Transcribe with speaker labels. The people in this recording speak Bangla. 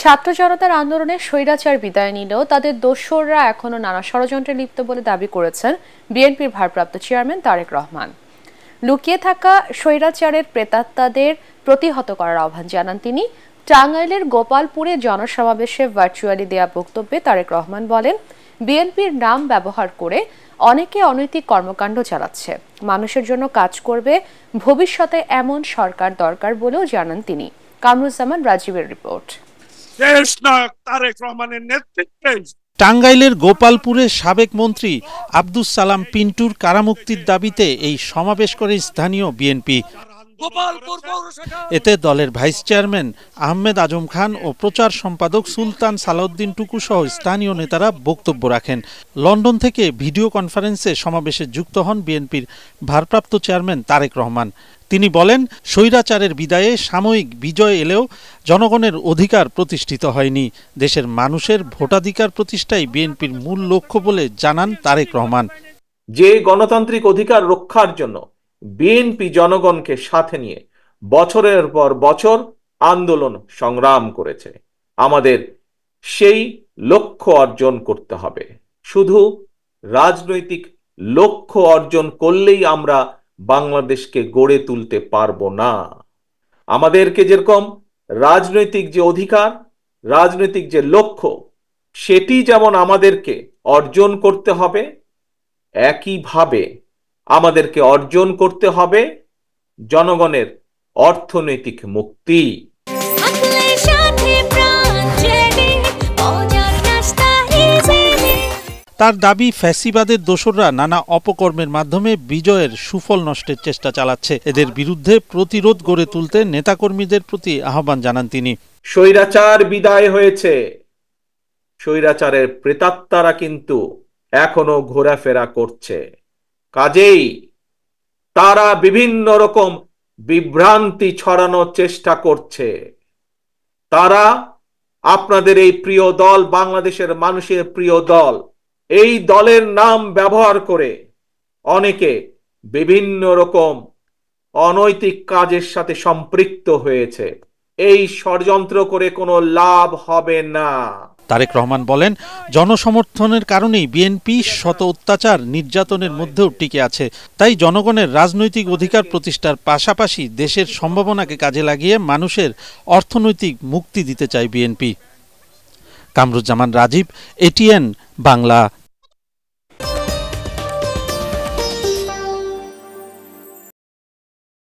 Speaker 1: ছাত্র জনতার আন্দোলনে স্বৈরাচার বিদায় নিলেও তাদের দোসররা এখনো নানা ষড়যন্ত্রে লিপ্ত বলে দাবি করেছেন বিএনপির ভারপ্রাপ্ত চেয়ারম্যান তারেক রহমান। লুকিয়ে থাকা স্বৈরাচারের প্রেতাত্মাদের প্রতিহত করার আহ্বান জানান তিনি। টাঙ্গাইলের গোপালপুরে জনসমাবেশে ভার্চুয়ালি দেয়া বক্তব্যে তারেক রহমান বলেন, বিএনপির নাম ব্যবহার করে অনেকে অনৈতিক কর্মকাণ্ড চালাচ্ছে, মানুষের জন্য কাজ করবে, ভবিষ্যতে এমন সরকার দরকার বলেও জানান তিনি। কামরুজ্জামান রাজীবের রিপোর্ট।
Speaker 2: তারেক রহমানের নেতৃত্বে
Speaker 3: টাঙ্গাইলের গোপালপুরে সাবেক মন্ত্রী আব্দুস সালাম পিন্টুর কারামুক্তির দাবিতে এই সমাবেশ করে স্থানীয় বিএনপি। এতে দলের ভাইস চেয়ারম্যান আহমেদ আজম খান ও প্রচার সম্পাদক সুলতান সালাউদ্দিন টুকু সহ স্থানীয় নেতারা বক্তব্য রাখেন। লন্ডন থেকে ভিডিও কনফারেন্সে সমাবেশে যুক্ত হন বিএনপির ভারপ্রাপ্ত চেয়ারম্যান তারেক রহমান। তিনি বলেন, স্বৈরাচারের বিদায়ে সাময়িক বিজয় এলেও জনগণের অধিকার প্রতিষ্ঠিত হয়নি। দেশের মানুষের ভোটাধিকার প্রতিষ্ঠাই বিএনপির মূল লক্ষ্য বলে জানান তারেক রহমান।
Speaker 4: যে গণতান্ত্রিক অধিকার রক্ষার জন্য বিএনপি জনগণকে সাথে নিয়ে বছরের পর বছর আন্দোলন সংগ্রাম করেছে, আমাদের সেই লক্ষ্য অর্জন করতে হবে। শুধু রাজনৈতিক লক্ষ্য অর্জন করলেই আমরা বাংলাদেশকে গড়ে তুলতে পারবো না। আমাদেরকে যেরকম রাজনৈতিক যে অধিকার, রাজনৈতিক যে লক্ষ্য, সেটি যেমন আমাদেরকে অর্জন করতে হবে, একইভাবে আমাদেরকে অর্জন করতে হবে জনগণের অর্থনৈতিক মুক্তি।
Speaker 3: তার দাবি, ফ্যাসিবাদের দোসররা নানা অপকর্মের মাধ্যমে বিজয়ের সুফল নষ্টের চেষ্টা চালাচ্ছে। এদের বিরুদ্ধে প্রতিরোধ গড়ে তুলতে নেতাকর্মীদের প্রতি আহ্বান জানান তিনি।
Speaker 4: স্বৈরাচার বিদায় হয়েছে, স্বৈরাচারের প্রেতাত্মারা কিন্তু এখনো ঘোরাফেরা করছে। কাজেই তারা বিভিন্ন রকম বিভ্রান্তি ছড়ানোর চেষ্টা করছে। তারা আপনাদের এই প্রিয় দল, বাংলাদেশের মানুষের প্রিয় দল, এই দলের নাম ব্যবহার করে অনেকে বিভিন্ন রকম অনৈতিক কাজের সাথে সম্পৃক্ত হয়েছে। এই ষড়যন্ত্র করে কোনো লাভ হবে না।
Speaker 3: তারেক রহমান বলেন, জনসমর্থনের কারণেই বিএনপি শত অত্যাচার নির্যাতনের মধ্যেও টিকে আছে। তাই জনগণের রাজনৈতিক অধিকার প্রতিষ্ঠার পাশাপাশি দেশের সম্ভাবনাকে কাজে লাগিয়ে মানুষের অর্থনৈতিক মুক্তি দিতে চায় বিএনপি। কামরুজ্জামান রাজীব, এটিএন বাংলা।